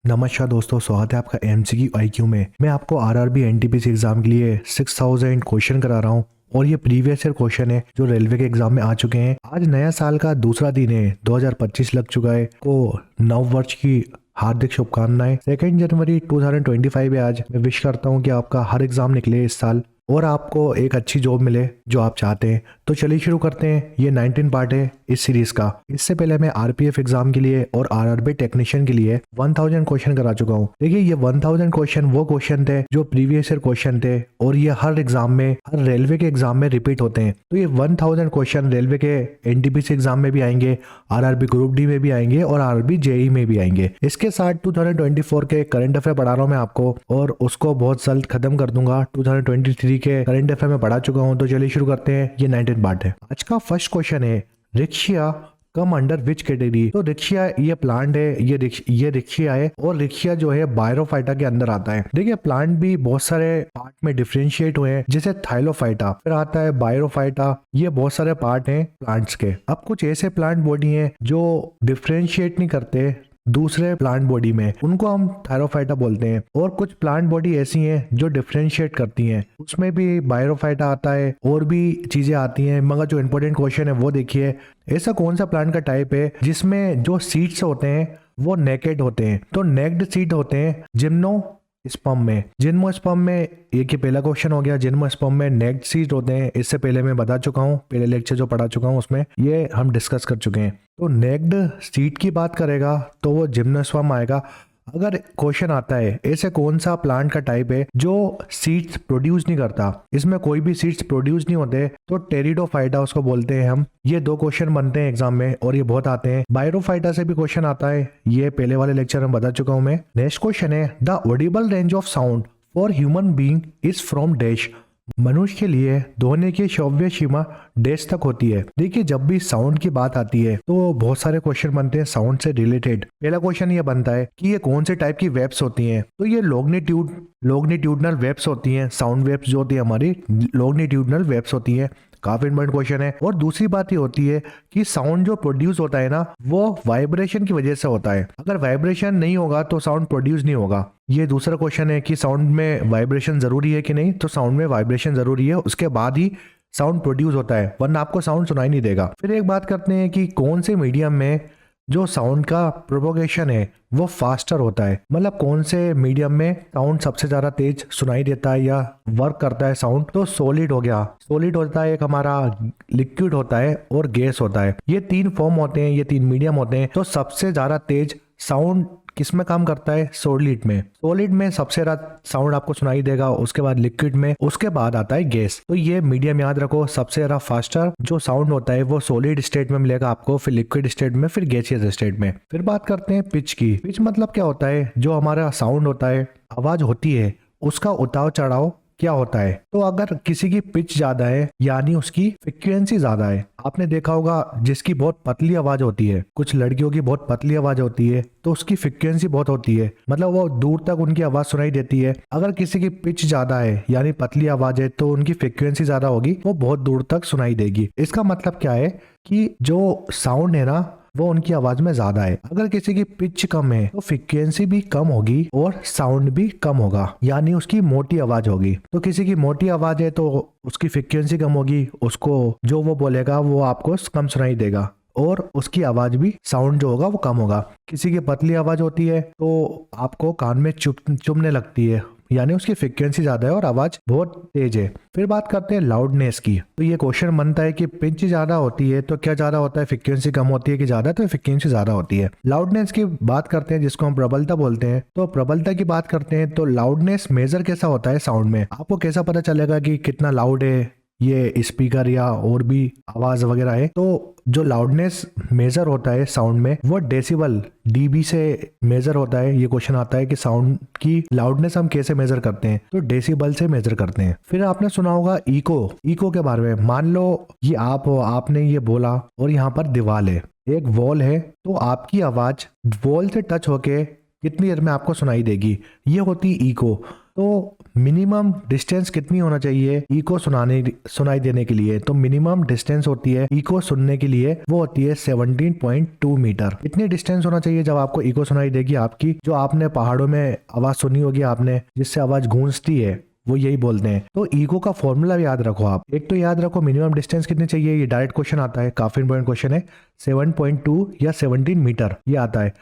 नमस्कार दोस्तों, स्वागत है आपका एमसीक्यू आईक्यू में। मैं आपको आरआरबी एनटीपीसी एग्जाम के लिए 6000 क्वेश्चन करा रहा हूं और ये प्रीवियस ईयर क्वेश्चन है जो रेलवे के एग्जाम में आ चुके हैं। आज नया साल का दूसरा दिन है, 2025 लग चुका है। को नव वर्ष की हार्दिक शुभकामनाएं। 2 जनवरी 2025 है आज। मैं विश करता हूं कि आपका हर एग्जाम निकले इस साल और आपको एक अच्छी जॉब मिले जो आप चाहते हैं। तो चलिए शुरू करते हैं। ये 19 पार्ट है इस सीरीज का। इससे पहले मैं आरपीएफ एग्जाम के लिए और आरआरबी टेक्नीशियन के लिए 1000 क्वेश्चन करा चुका हूँ। देखिए, ये 1000 क्वेश्चन वो क्वेश्चन थे जो प्रीवियस ईयर क्वेश्चन थे और ये हर एग्जाम में, हर रेलवे के एग्जाम में रिपीट होते हैं। तो ये 1000 क्वेश्चन रेलवे के एनटीपीसी एग्जाम में भी आएंगे, आरआरबी ग्रुप डी में भी आएंगे और आरआरबी जेई में भी आएंगे। इसके साथ 2024 के करंट अफेयर पढ़ा रहा हूँ मैं आपको और उसको बहुत जल्द खत्म कर दूंगा। 2023 के करंट अफेयर में पढ़ा चुका हूँ। तो चलिए शुरू करते हैं। ये 19 पार्ट है। आज का फर्स्ट क्वेश्चन है, rickshaw come under which category. तो रिक्शा ये प्लांट है, ये रिक्शा है और रिक्शा जो है बायरोफाइटा के अंदर आता है। देखिए, प्लांट भी बहुत सारे पार्ट में डिफरेंशिएट हुए हैं, जैसे थाइलोफाइटा, फिर आता है बायरोफाइटा। ये बहुत सारे पार्ट हैं प्लांट्स के। अब कुछ ऐसे प्लांट बॉडी हैं जो डिफरेंशिएट नहीं करते दूसरे प्लांट बॉडी में, उनको हम थायरोफाइटा बोलते हैं। और कुछ प्लांट बॉडी ऐसी हैं जो डिफरेंशिएट करती हैं, उसमें भी बायरोफाइटा आता है और भी चीजें आती हैं। मगर जो इंपॉर्टेंट क्वेश्चन है वो देखिए, ऐसा कौन सा प्लांट का टाइप है जिसमें जो सीड्स होते हैं वो नेकेड होते हैं। तो नेक्ड सीड होते हैं जिम्नोस्पर्म में। जिम्नोस्पर्म में एक ही पहला क्वेश्चन हो गया। जिम्नोस्पर्म में नेक्ड सीड होते हैं। इससे पहले मैं बता चुका हूँ, पहले लेक्चर जो पढ़ा चुका हूँ उसमें ये हम डिस्कस कर चुके हैं। तो नेक्ड सीड की बात करेगा तो वो जिम्नोस्पर्म आएगा। अगर क्वेश्चन आता है ऐसे कौन सा प्लांट का टाइप है जो सीड्स प्रोड्यूस नहीं करता, इसमें कोई भी सीड्स प्रोड्यूस नहीं होते, तो टेरिडोफाइटा उसको बोलते हैं हम। ये 2 क्वेश्चन बनते हैं एग्जाम में और ये बहुत आते हैं। बायरोफाइटा से भी क्वेश्चन आता है, ये पहले वाले लेक्चर में बता चुका हूं मैं। नेक्स्ट क्वेश्चन है, the Audible range of sound for human being is from dash. मनुष्य के लिए ध्वनि की श्रव्य सीमा डैश तक होती है। देखिए, जब भी साउंड की बात आती है तो बहुत सारे क्वेश्चन बनते हैं साउंड से रिलेटेड। पहला क्वेश्चन ये बनता है कि ये कौन से टाइप की वेव्स होती हैं। तो ये लॉन्गिट्यूडनल वेव्स होती हैं। साउंड वेव्स जो होती है हमारी लॉन्गिट्यूडनल वेव्स होती है। काफी इंपॉर्टेंट क्वेश्चन है। और दूसरी बात ये होती है कि साउंड जो प्रोड्यूस होता है ना, वो वाइब्रेशन की वजह से होता है। अगर वाइब्रेशन नहीं होगा तो साउंड प्रोड्यूस नहीं होगा। ये दूसरा क्वेश्चन है कि साउंड में वाइब्रेशन जरूरी है कि नहीं। तो साउंड में वाइब्रेशन जरूरी है, उसके बाद ही साउंड प्रोड्यूस होता है, वरना आपको साउंड सुनाई नहीं देगा। फिर एक बात करते हैं कि कौन से मीडियम में जो साउंड का प्रोपोगेशन है वो फास्टर होता है। मतलब कौन से मीडियम में साउंड सबसे ज्यादा तेज सुनाई देता है या वर्क करता है साउंड। तो सॉलिड हो गया, सॉलिड होता है एक हमारा, लिक्विड होता है और गैस होता है। ये 3 फॉर्म होते हैं, ये 3 मीडियम होते हैं। तो सबसे ज्यादा तेज साउंड किसमें काम करता है? सॉलिड में। सॉलिड में सबसे ज्यादा साउंड आपको सुनाई देगा, उसके बाद लिक्विड में, उसके बाद आता है गैस। तो ये मीडियम याद रखो। सबसे ज्यादा फास्टर जो साउंड होता है वो सॉलिड स्टेट में मिलेगा आपको, फिर लिक्विड स्टेट में, फिर गैसियस स्टेट में। फिर बात करते हैं पिच की। पिच मतलब क्या होता है? जो हमारा साउंड होता है, आवाज होती है, उसका उतार चढ़ाव क्या होता है। तो अगर किसी की पिच ज्यादा है यानी उसकी फ्रीक्वेंसी ज्यादा है। आपने देखा होगा जिसकी बहुत पतली आवाज होती है, कुछ लड़कियों की बहुत पतली आवाज होती है, तो उसकी फ्रीक्वेंसी बहुत होती है, मतलब वो दूर तक उनकी आवाज सुनाई देती है। अगर किसी की पिच ज्यादा है यानी पतली आवाज है तो उनकी फ्रीक्वेंसी ज्यादा होगी, वो बहुत दूर तक सुनाई देगी। इसका मतलब क्या है कि जो साउंड है ना वो उनकी आवाज में ज्यादा है। अगर किसी की पिच कम है तो फ्रीक्वेंसी भी कम होगी और साउंड भी कम होगा, यानी उसकी मोटी आवाज होगी। तो किसी की मोटी आवाज है तो उसकी फ्रीक्वेंसी कम होगी, उसको जो वो बोलेगा वो आपको कम सुनाई देगा और उसकी आवाज भी, साउंड जो होगा वो कम होगा। किसी की पतली आवाज होती है तो आपको कान में चुभने लगती है, यानी उसकी फ्रीक्वेंसी ज्यादा है और आवाज बहुत तेज है। फिर बात करते हैं लाउडनेस की। तो ये क्वेश्चन बनता है कि पिच ज्यादा होती है तो क्या ज्यादा होता है? फ्रीक्वेंसी कम होती है कि ज्यादा? तो फ्रीक्वेंसी ज्यादा होती है। लाउडनेस की बात करते हैं जिसको हम प्रबलता बोलते हैं। तो प्रबलता की बात करते हैं तो लाउडनेस मेजर कैसा होता है साउंड में? आपको कैसा पता चलेगा कि कितना लाउड है ये स्पीकर या और भी आवाज वगैरह है? तो जो लाउडनेस मेजर होता है साउंड में वो डेसिबल, डीबी से मेजर होता है। ये क्वेश्चन आता है कि साउंड की लाउडनेस हम कैसे मेजर करते हैं? तो डेसिबल से मेजर करते हैं। फिर आपने सुना होगा इको के बारे में। मान लो ये आप हो, आपने ये बोला और यहाँ पर दीवार है, एक वॉल है, तो आपकी आवाज वॉल से टच होके कितनी देर में आपको सुनाई देगी? ये होती इको। तो मिनिमम डिस्टेंस कितनी होना चाहिए ई को सुनाई देने के लिए? तो मिनिमम डिस्टेंस होती है ई को सुनने के लिए, वो होती है 17.2 मीटर। इतनी डिस्टेंस होना चाहिए जब आपको ई को सुनाई देगी आपकी। जो आपने पहाड़ों में आवाज सुनी होगी आपने, जिससे आवाज गूंजती है, वो यही बोलते हैं। तो ईको का फॉर्मूला याद रखो आप। एक तो याद रखो मिनिमम डिस्टेंस कितनी चाहिए, ये डायरेक्ट क्वेश्चन आता है, काफी इंपॉर्टेंट क्वेश्चन है। 7.2 या 17 मीटर ये आता है।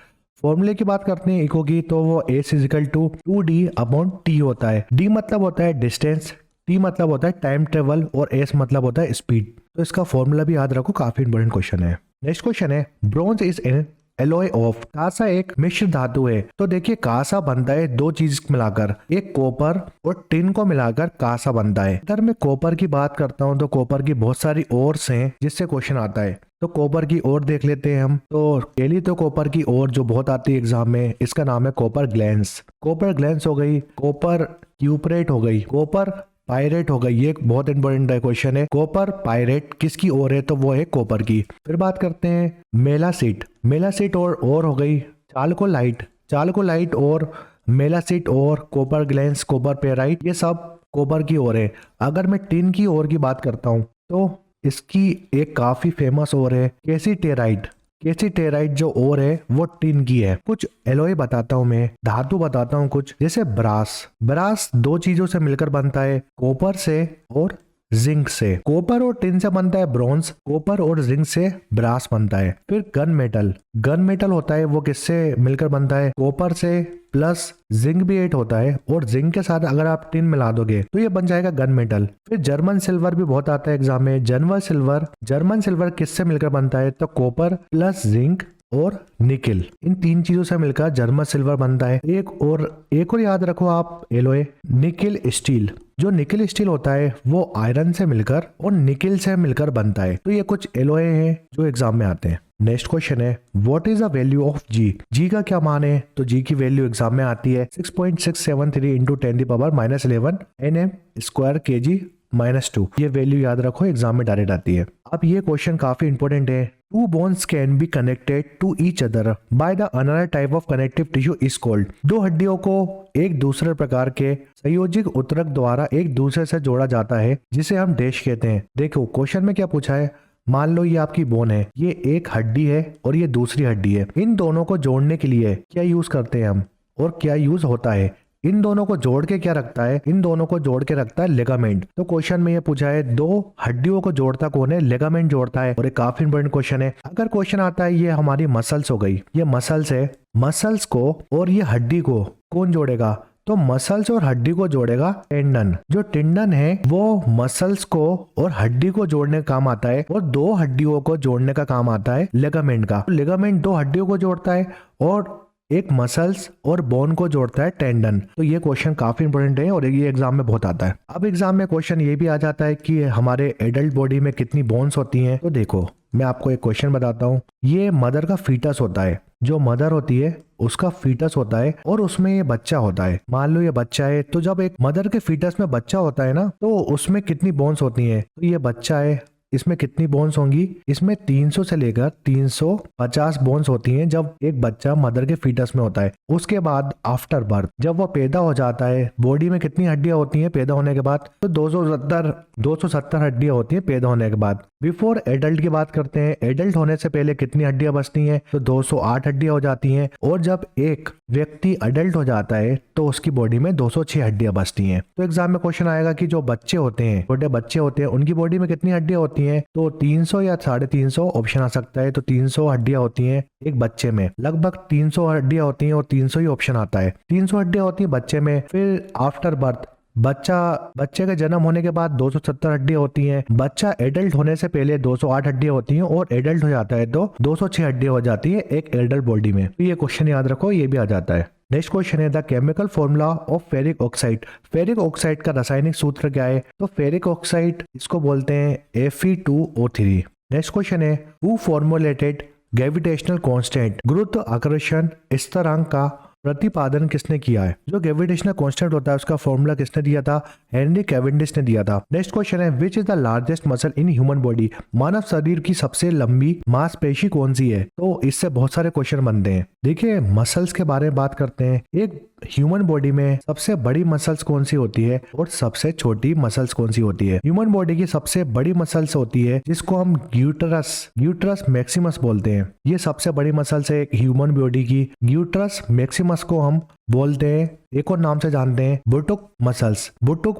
फॉर्मूले की बात करते हैं इको की, तो वो एस इजिकल टू 2d/t होता है। डी मतलब होता है डिस्टेंस, टी मतलब होता है टाइम ट्रेवल और एस मतलब होता है स्पीड। तो इसका फॉर्मूला भी याद रखो, काफी इंपॉर्टेंट क्वेश्चन है। नेक्स्ट क्वेश्चन है bronze is an alloy of. कांसा एक मिश्र धातु है। तो देखिए कांसा बनता है दो चीज मिलाकर, एक कॉपर और टिन को मिलाकर कांसा बनता है। अगर मैं कॉपर की बात करता हूं तो कॉपर की बहुत सारी ओर्स हैं जिससे क्वेश्चन आता है। तो कॉपर की ओर देख लेते हैं हम। तो पहली तो कॉपर की ओर जो बहुत आती है एग्जाम में, इसका नाम है कॉपर ग्लैंस। कॉपर ग्लैंस हो गई, कॉपर क्यूपरेट हो गई, कॉपर पायरेट हो गई। ये एक बहुत इंपॉर्टेंट क्वेश्चन है। कॉपर पायरेट किसकी ओर है? तो वो है कॉपर की। फिर बात करते हैं मेलासिट। मेलासिट और हो गई चालकोलाइट। चालकोलाइट और मेलासिट और कॉपर ग्लैंस, कॉपर पेराइट, ये सब कॉपर की ओर है। अगर मैं टिन की ओर की बात करता हूँ तो इसकी एक काफी फेमस ओर है कैसीटेराइट। कैसीटेराइट जो ओर है वो टिन की है। कुछ एलॉय बताता हूँ मैं, धातु बताता हूँ कुछ, जैसे ब्रास। ब्रास दो चीजों से मिलकर बनता है, कॉपर से और जिंक से। कॉपर और टिन से बनता है ब्रॉन्ज, कॉपर और जिंक से ब्रास बनता है। फिर गन मेटल। गन मेटल होता है वो किससे मिलकर बनता है? कॉपर से प्लस जिंक भी ऐड होता है, और जिंक के साथ अगर आप टिन मिला दोगे तो ये बन जाएगा गन मेटल। फिर जर्मन सिल्वर भी बहुत आता है एग्जाम में। जर्मन सिल्वर किससे मिलकर बनता है? तो कॉपर प्लस जिंक और निकिल, इन तीन चीजों से मिलकर जर्मन सिल्वर बनता है। एक और याद रखो आप एलॉय, निकिल स्टील। जो निकिल स्टील होता है वो आयरन से मिलकर और निकिल से मिलकर बनता है। तो ये कुछ एलॉय हैं जो एग्जाम में आते हैं। नेक्स्ट क्वेश्चन है what is the value of G. G का क्या मान है? तो जी की वैल्यू एग्जाम में आती है 6.673 इंटू 10⁻11 nm स्क्वायर kg -2। ये वैल्यू याद रखो, एग्जाम में डायरेक्ट आती है। अब ये क्वेश्चन काफी इंपॉर्टेंट है। Two bones can be connected to each other by the another type of connective tissue is called. दो हड्डियों को एक दूसरे प्रकार के संयोजिक उत्तरक द्वारा एक दूसरे से जोड़ा जाता है, जिसे हम डैश कहते हैं। देखो क्वेश्चन में क्या पूछा है, मान लो ये आपकी बोन है, ये एक हड्डी है और ये दूसरी हड्डी है। इन दोनों को जोड़ने के लिए क्या यूज करते हैं हम, और क्या यूज होता है? इन दोनों को जोड़ के क्या रखता है? इन दोनों को जोड़ के रखता है लिगामेंट। तो क्वेश्चन में ये पूछा है दो हड्डियों को जोड़ता कौन है? लिगामेंट जोड़ता है। और एक काफी इंपॉर्टेंट क्वेश्चन है। अगर क्वेश्चन आता है ये हमारी मसल्स हो गई, ये मसल्स है, मसल्स को और ये हड्डी को कौन जोड़ेगा? तो मसल्स और हड्डी को जोड़ेगा टेंडन। जो टेंडन है वो मसल्स को और हड्डी को जोड़ने का काम आता है, और दो हड्डियों को जोड़ने का काम आता है लिगामेंट का। लिगामेंट दो हड्डियों को जोड़ता है और एक मसल्स और बोन को जोड़ता है टेंडन। तो ये क्वेश्चन काफी इंपॉर्टेंट है और ये एग्जाम में बहुत आता है। अब एग्जाम में क्वेश्चन ये भी आ जाता है कि हमारे एडल्ट बॉडी में कितनी बोन्स होती हैं। तो देखो मैं आपको एक क्वेश्चन बताता हूँ। ये मदर का फीटस होता है, जो मदर होती है उसका फीटस होता है, और उसमें ये बच्चा होता है। मान लो ये बच्चा है, तो जब एक मदर के फीटस में बच्चा होता है ना, तो उसमें कितनी बोन्स होती हैं? तो ये बच्चा है, इसमें कितनी बोन्स होंगी? इसमें 300 से लेकर 350 बोन्स होती हैं जब एक बच्चा मदर के फीटस में होता है। उसके बाद आफ्टर बर्थ जब वो पैदा हो जाता है, बॉडी में कितनी हड्डियां होती हैं पैदा होने के बाद? तो 270 हड्डियां होती हैं पैदा होने के बाद। बिफोर एडल्ट की बात करते हैं, एडल्ट होने से पहले कितनी हड्डियां बचती हैं? तो 208 हड्डियां हो जाती हैं। और जब एक व्यक्ति अडल्ट हो जाता है तो उसकी बॉडी में 206 हड्डियां बचती हैं। तो एग्जाम में क्वेश्चन आएगा कि जो बच्चे होते हैं, छोटे बच्चे होते हैं, उनकी बॉडी में कितनी हड्डियां होती हैं? तो 300 या 350 ऑप्शन आ सकता है। तो 300 हड्डियां होती हैं एक बच्चे में, लगभग 300 हड्डियां होती हैं और 300 ही ऑप्शन आता है। 300 हड्डियां होती है बच्चे में। फिर आफ्टर बर्थ बच्चे के जन्म होने के बाद 270 हड्डियां होती हैं। बच्चा एडल्ट होने से पहले 208 हड्डियां होती हैं, और एडल्ट हो जाता है तो 206 हड्डियां हो जाती है एक एडल्ट बॉडी में। तो ये क्वेश्चन याद रखो, ये भी आ जाता है। नेक्स्ट क्वेश्चन है the chemical formula of ferric oxide. Ferric oxide का रासायनिक सूत्र क्या है? तो फेरिक ऑक्साइड इसको बोलते हैं Fe2O3। नेक्स्ट क्वेश्चन है हु फॉर्मुलेटेड ग्रेविटेशनल कांस्टेंट। गुरुत्व आकर्षण स्थिरांक का प्रतिपादन किसने किया है? जो ग्रेविटेशनल कांस्टेंट होता है उसका फॉर्मूला किसने दिया था? हेनरी कैवेंडिश ने दिया था। नेक्स्ट क्वेश्चन है which is the largest muscle in human body. मानव शरीर की सबसे लंबी मांसपेशी कौन सी है? तो इससे बहुत सारे क्वेश्चन बनते हैं। देखिए मसल्स के बारे में बात करते हैं। एक ह्यूमन बॉडी में सबसे बड़ी मसल्स कौन सी होती है और सबसे छोटी मसल्स कौन सी होती है। ह्यूमन बॉडी की सबसे बड़ी मसल्स होती है जिसको हम ग्यूटरस मैक्सिमस बोलते हैं। ये सबसे बड़ी मसल्स है ह्यूमन बॉडी की। ग्यूटरस मैक्सिमस को हम बोलते हैं, एक और नाम से जानते हैं, बुटुक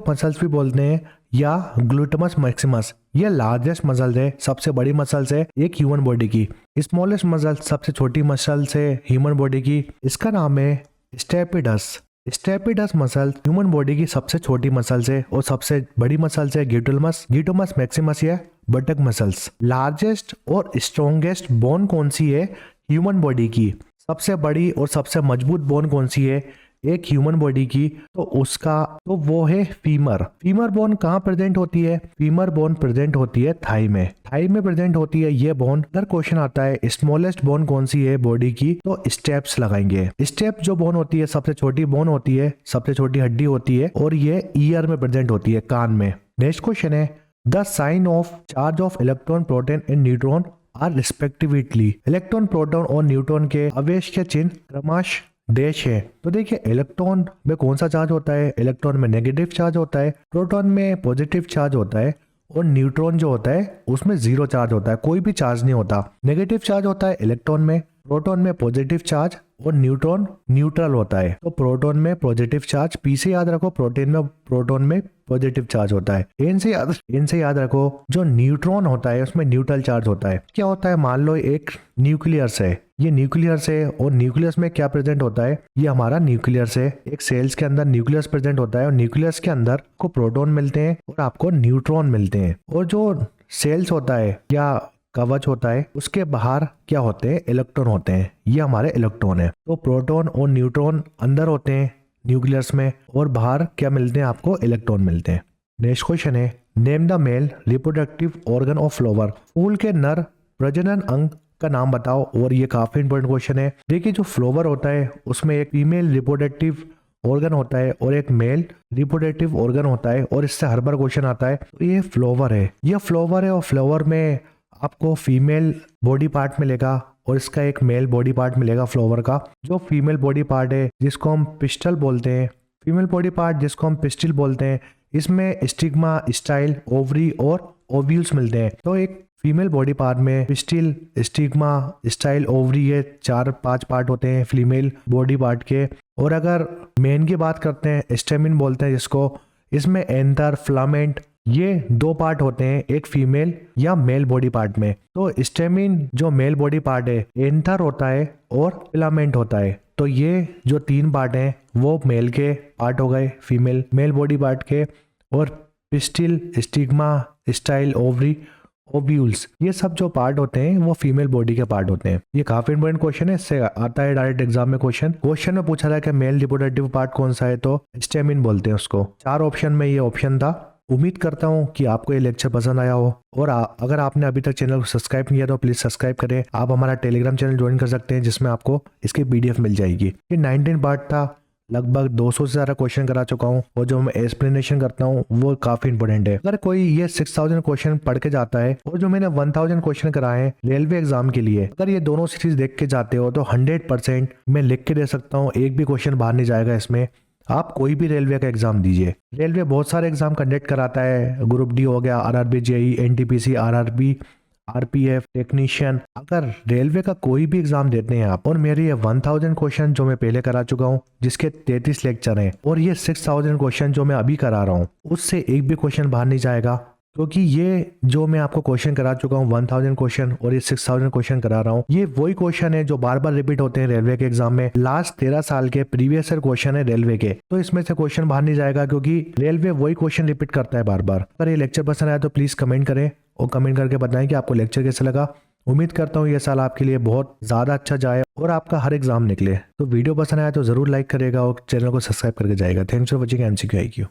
मसल्स भी बोलते हैं या ग्लूटमस मैक्सिमस। ये लार्जेस्ट मसल्स है, सबसे बड़ी मसल्स है एक ह्यूमन बॉडी की। स्मॉलेस्ट मसल, सबसे छोटी मसल्स है ह्यूमन बॉडी की, इसका नाम है स्टेपिडस मसल ह्यूमन बॉडी की सबसे छोटी मसल्स है और सबसे बड़ी मसल्स है ग्यूटमस मैक्सिमस या बटक मसल्स। लार्जेस्ट और स्ट्रॉन्गेस्ट बोन कौन सी है ह्यूमन बॉडी की? सबसे बड़ी और सबसे मजबूत बोन कौन सी है एक ह्यूमन बॉडी की? तो वो है फीमर बोन। कहाँ प्रेजेंट होती है? फीमर बोन प्रेजेंट होती है थाई में प्रेजेंट होती है ये बोन। अगर क्वेश्चन आता है स्मॉलेस्ट बोन कौन सी है बॉडी की, तो स्टेप्स लगाएंगे। स्टेप जो बोन होती है सबसे छोटी बोन होती है, सबसे छोटी हड्डी होती है और ये ईयर में प्रेजेंट होती है, कान में। नेक्स्ट क्वेश्चन है the sign of charge of electron, proton and neutron are respectively. Electron, proton और न्यूट्रॉन के आवेश के चिन्ह क्रमश डैश है। तो देखिए इलेक्ट्रॉन में कौन सा चार्ज होता है? इलेक्ट्रॉन में नेगेटिव चार्ज होता है, प्रोटॉन में पॉजिटिव चार्ज होता है और न्यूट्रॉन जो होता है उसमें जीरो चार्ज होता है, कोई भी चार्ज नहीं होता। नेगेटिव चार्ज होता है इलेक्ट्रॉन में, प्रोटॉन में पॉजिटिव चार्ज और न्यूट्रॉन न्यूट्रल होता है। तो प्रोटॉन में पॉजिटिव चार्ज, पी से याद रखो, प्रोटॉन में पॉजिटिव चार्ज होता है। एन से याद रखो, जो न्यूट्रॉन होता है उसमें न्यूट्रल चार्ज होता है। क्या होता है? मान लो एक न्यूक्लियस है, ये न्यूक्लियस है और न्यूक्लियस में क्या प्रेजेंट होता है? ये हमारा न्यूक्लियस है। एक सेल्स के अंदर न्यूक्लियस प्रेजेंट होता है और न्यूक्लियस के अंदर को प्रोटॉन मिलते हैं और आपको न्यूट्रॉन मिलते हैं। और जो सेल्स होता है या कवच होता है उसके बाहर क्या होते हैं? इलेक्ट्रॉन होते हैं। ये हमारे इलेक्ट्रॉन है। तो प्रोटॉन और न्यूट्रॉन अंदर होते हैं न्यूक्लियस में और बाहर क्या मिलते हैं? आपको इलेक्ट्रॉन मिलते हैं। नेक्स्ट क्वेश्चन है name the male reproductive organ of flower. फूल के नर प्रजनन अंग का नाम बताओ। और ये काफी इंपॉर्टेंट क्वेश्चन है। देखिए जो फ्लावर होता है उसमें एक फीमेल रिप्रोडक्टिव ऑर्गन होता है और एक मेल रिप्रोडक्टिव ऑर्गन होता है और इससे हर बार क्वेश्चन आता है। तो ये फ्लावर है, और फ्लावर में आपको फीमेल बॉडी पार्ट मिलेगा और इसका एक मेल बॉडी पार्ट मिलेगा फ्लावर का। जो फीमेल बॉडी पार्ट है जिसको हम पिस्टल बोलते हैं, इसमें स्टिग्मा, स्टाइल, ओवरी और ओव्यूल्स मिलते हैं। तो एक फीमेल बॉडी पार्ट में पिस्टिल, स्टिग्मा, स्टाइल, ओवरी, ये 4-5 पार्ट होते हैं फीमेल बॉडी पार्ट के। और अगर मेन की बात करते हैं, स्टेमिन बोलते हैं जिसको, इसमें एंथर, फिलामेंट, ये 2 पार्ट होते हैं एक फीमेल या मेल बॉडी पार्ट में। तो स्टेमिन जो मेल बॉडी पार्ट है, एंथर होता है और फिलामेंट होता है। तो ये जो 3 पार्ट हैं वो मेल के पार्ट हो गए, फीमेल मेल बॉडी पार्ट के। और pistil, stigma, style, ovary, ovules, ये सब जो पार्ट होते हैं वो फीमेल बॉडी के पार्ट होते हैं। ये काफी इंपॉर्टेंट क्वेश्चन है, इससे आता है डायरेक्ट एग्जाम में क्वेश्चन में पूछा था कि मेल रिप्रोडक्टिव पार्ट कौन सा है, तो स्टेमिन बोलते हैं उसको। 4 ऑप्शन में ये ऑप्शन था। उम्मीद करता हूँ कि आपको ये लेक्चर पसंद आया हो और अगर आपने अभी तक चैनल को सब्सक्राइब नहीं किया तो प्लीज सब्सक्राइब करें। आप हमारा टेलीग्राम चैनल ज्वाइन कर सकते हैं जिसमें आपको इसकी PDF मिल जाएगी। ये 19 पार्ट था, लगभग 200 से ज्यादा क्वेश्चन करा चुका हूँ और जो मैं एक्सप्लेनेशन करता हूँ वो काफी इंपॉर्टेंट है। अगर कोई ये 6000 क्वेश्चन पढ़ के जाता है और जो मैंने 1000 क्वेश्चन कराए हैं रेलवे एग्जाम के लिए, अगर ये दोनों सीरीज देख के जाते हो तो 100% मैं लिख के दे सकता हूँ, एक भी क्वेश्चन बाहर नहीं जाएगा इसमें। आप कोई भी रेलवे का एग्जाम दीजिए। रेलवे बहुत सारे एग्जाम कंडक्ट कराता है, ग्रुप डी हो गया, RRB JEE, NTPC, RRB, RPF, technician. अगर रेलवे का कोई भी एग्जाम देते हैं आप, और मेरे ये 1000 क्वेश्चन जो मैं पहले करा चुका हूँ जिसके 33 लेक्चर हैं, और ये 6000 क्वेश्चन जो मैं अभी करा रहा हूँ, उससे एक भी क्वेश्चन बाहर नहीं जाएगा। क्योंकि ये जो मैं आपको क्वेश्चन करा चुका हूँ 1000 क्वेश्चन और ये 6000 क्वेश्चन करा रहा हूँ, ये वही क्वेश्चन है जो बार बार रिपीट होते हैं रेलवे के एग्जाम में। लास्ट 13 साल के प्रीवियस ईयर क्वेश्चन है रेलवे के, तो इसमें से क्वेश्चन बाहर नहीं जाएगा क्योंकि रेलवे वही क्वेश्चन रिपीट करता है बार बार। अगर ये लेक्चर पसंद आया तो प्लीज कमेंट करें और कमेंट करके बताएं कि आपको लेक्चर कैसा लगा। उम्मीद करता हूँ ये साल आपके लिए बहुत ज्यादा अच्छा जाए और आपका हर एग्जाम निकले। तो वीडियो पसंद आया तो जरूर लाइक करेगा और चैनल को सब्सक्राइब करके जाएगा। Thanks for watching MCQ IQ।